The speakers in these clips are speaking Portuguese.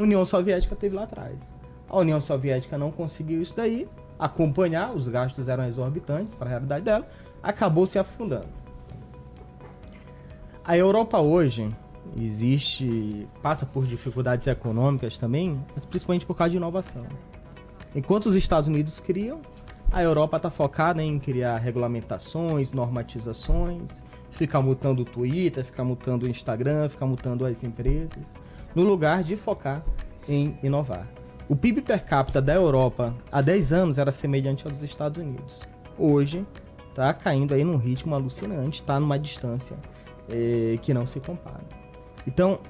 a União Soviética teve lá atrás. A União Soviética não conseguiu isso daí, acompanhar, os gastos eram exorbitantes para a realidade dela, acabou se afundando. A Europa hoje passa por dificuldades econômicas também, mas principalmente por causa de inovação. Enquanto os Estados Unidos criam, a Europa está focada em criar regulamentações, normatizações, ficar multando o Twitter, ficar multando o Instagram, ficar multando as empresas, no lugar de focar em inovar. O PIB per capita da Europa há 10 anos era semelhante ao dos Estados Unidos. Hoje está caindo aí num ritmo alucinante, está numa distância que não se compara. Então,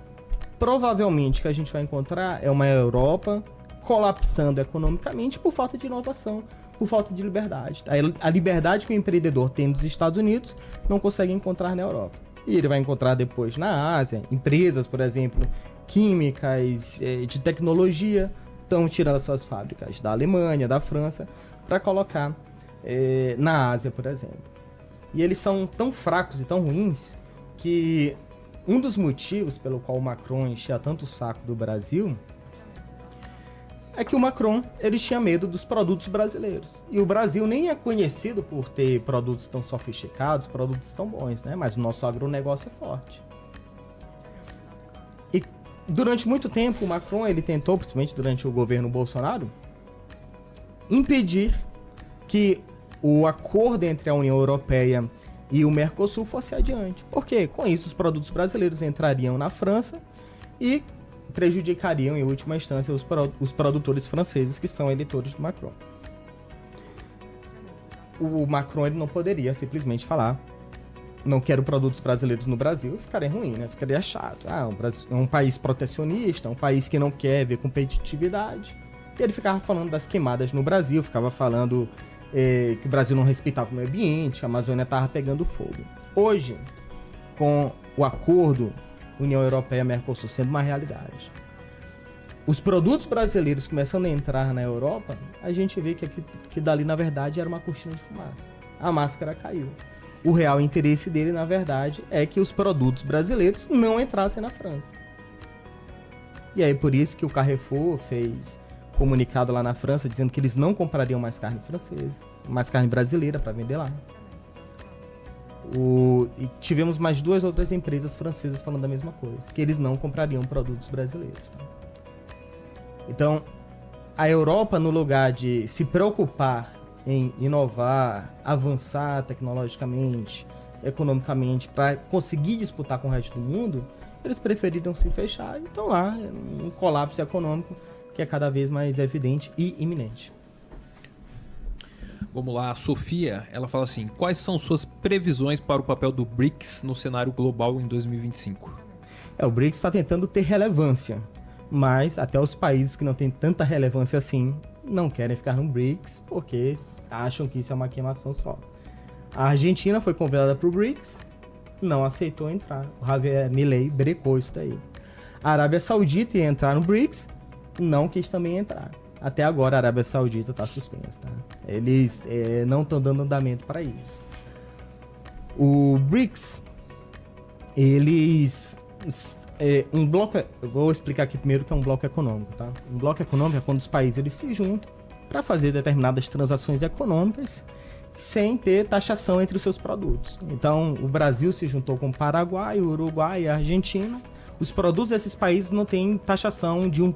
provavelmente o que a gente vai encontrar é uma Europa colapsando economicamente por falta de inovação, por falta de liberdade. A liberdade que o empreendedor tem nos Estados Unidos não consegue encontrar na Europa. E ele vai encontrar depois na Ásia, empresas, por exemplo, químicas, de tecnologia, estão tirando as suas fábricas da Alemanha, da França, para colocar na Ásia, por exemplo. E eles são tão fracos e tão ruins que um dos motivos pelo qual o Macron enchia tanto o saco do Brasil é que o Macron ele tinha medo dos produtos brasileiros. E o Brasil nem é conhecido por ter produtos tão sofisticados, produtos tão bons, né? Mas o nosso agronegócio é forte. E durante muito tempo o Macron ele tentou, principalmente durante o governo Bolsonaro, impedir que o acordo entre a União Europeia e o Mercosul fosse adiante. Porque com isso os produtos brasileiros entrariam na França e prejudicariam em última instância os produtores franceses que são eleitores do Macron. O Macron ele não poderia simplesmente falar não quero produtos brasileiros no Brasil, ficaria ruim, né? Ficaria chato. O Brasil é um país protecionista, um país que não quer ver competitividade. E ele ficava falando das queimadas no Brasil, ficava falando que o Brasil não respeitava o meio ambiente, que a Amazônia estava pegando fogo. Hoje, com o acordo União Europeia-Mercosul sendo uma realidade, os produtos brasileiros começando a entrar na Europa, a gente vê que dali, na verdade, era uma cortina de fumaça. A máscara caiu. O real interesse dele, na verdade, é que os produtos brasileiros não entrassem na França. E aí, por isso que o Carrefour fez comunicado lá na França, dizendo que eles não comprariam mais carne francesa, mais carne brasileira para vender lá. E tivemos mais 2 outras empresas francesas falando a mesma coisa, que eles não comprariam produtos brasileiros. Tá? Então, a Europa, no lugar de se preocupar em inovar, avançar tecnologicamente, economicamente, para conseguir disputar com o resto do mundo, eles preferiram se fechar e estão lá, um colapso econômico que é cada vez mais evidente e iminente. Vamos lá, a Sofia, ela fala assim, quais são suas previsões para o papel do BRICS no cenário global em 2025? O BRICS está tentando ter relevância, mas até os países que não têm tanta relevância assim não querem ficar no BRICS porque acham que isso é uma queimação só. A Argentina foi convidada para o BRICS, não aceitou entrar. O Javier Milei brecou isso daí. A Arábia Saudita ia entrar no BRICS, não quis também entrar. Até agora a Arábia Saudita está suspensa. Tá? Eles não estão dando andamento para isso. O BRICS, eles... um bloco, eu vou explicar aqui primeiro o que é um bloco econômico. Tá? Um bloco econômico é quando os países eles se juntam para fazer determinadas transações econômicas sem ter taxação entre os seus produtos. Então, o Brasil se juntou com o Paraguai, o Uruguai e a Argentina. Os produtos desses países não têm taxação de um